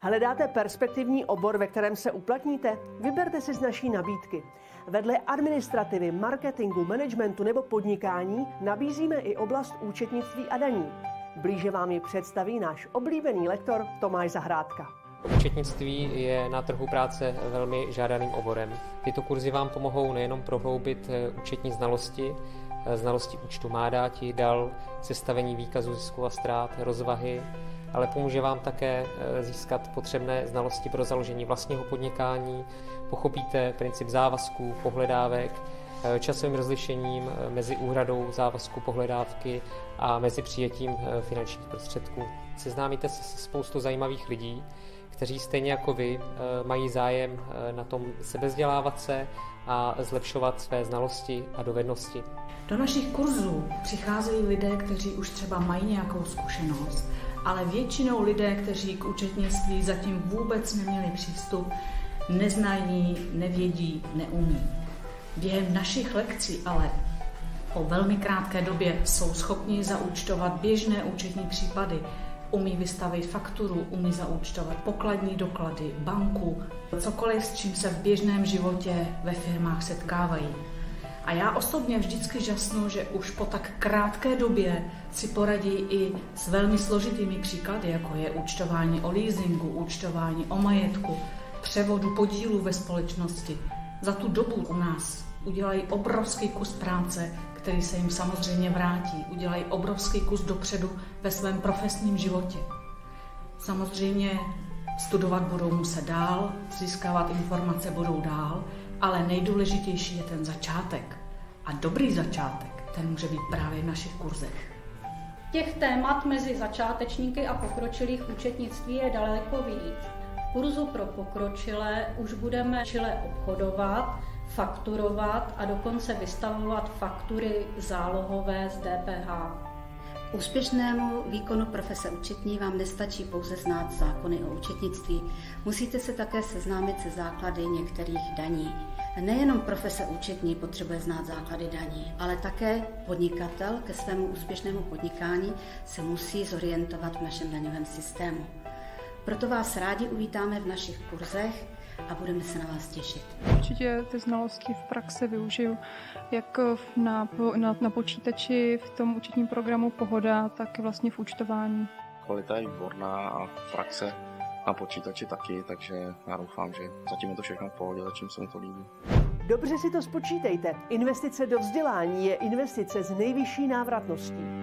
Hledáte perspektivní obor, ve kterém se uplatníte? Vyberte si z naší nabídky. Vedle administrativy, marketingu, managementu nebo podnikání nabízíme i oblast účetnictví a daní. Blíže vám ji představí náš oblíbený lektor Tomáš Zahrádka. Účetnictví je na trhu práce velmi žádaným oborem. Tyto kurzy vám pomohou nejenom prohloubit účetní znalosti účtu mádáti, dal, sestavení výkazu zisku a ztrát, rozvahy, ale pomůže vám také získat potřebné znalosti pro založení vlastního podnikání, pochopíte princip závazků, pohledávek, časovým rozlišením mezi úhradou závazku pohledávky a mezi přijetím finančních prostředků. Seznámíte se se spoustu zajímavých lidí, kteří stejně jako vy mají zájem na tom sebevzdělávat se a zlepšovat své znalosti a dovednosti. Do našich kurzů přicházejí lidé, kteří už třeba mají nějakou zkušenost, ale většinou lidé, kteří k účetnictví zatím vůbec neměli přístup, neznají, nevědí, neumí. Během našich lekcí ale po velmi krátké době jsou schopni zaúčtovat běžné účetní případy, umí vystavit fakturu, umí zaúčtovat pokladní doklady, banku, cokoliv, s čím se v běžném životě ve firmách setkávají. A já osobně vždycky žasnu, že už po tak krátké době si poradí i s velmi složitými příklady, jako je účtování o leasingu, účtování o majetku, převodu podílů ve společnosti. Za tu dobu u nás udělají obrovský kus práce, který se jim samozřejmě vrátí. Udělají obrovský kus dopředu ve svém profesním životě. Samozřejmě studovat budou muset dál, získávat informace budou dál, ale nejdůležitější je ten začátek. A dobrý začátek, ten může být právě v našich kurzech. Těch témat mezi začátečníky a pokročilých účetnictví je daleko víc. V kurzu pro pokročilé už budeme čile obchodovat, fakturovat a dokonce vystavovat faktury zálohové z DPH. Úspěšnému výkonu profese účetní vám nestačí pouze znát zákony o účetnictví. Musíte se také seznámit se základy některých daní. Nejenom profese účetní potřebuje znát základy daní, ale také podnikatel ke svému úspěšnému podnikání se musí zorientovat v našem daňovém systému. Proto vás rádi uvítáme v našich kurzech a budeme se na vás těšit. Určitě ty znalosti v praxi využiju jak na počítači v tom účetním programu Pohoda, tak i vlastně v účtování. Kvalita je výborná a praxe na počítači taky, takže já doufám, že zatím je to všechno v pohodě, zatím se mi to líbí. Dobře si to spočítejte. Investice do vzdělání je investice s nejvyšší návratností.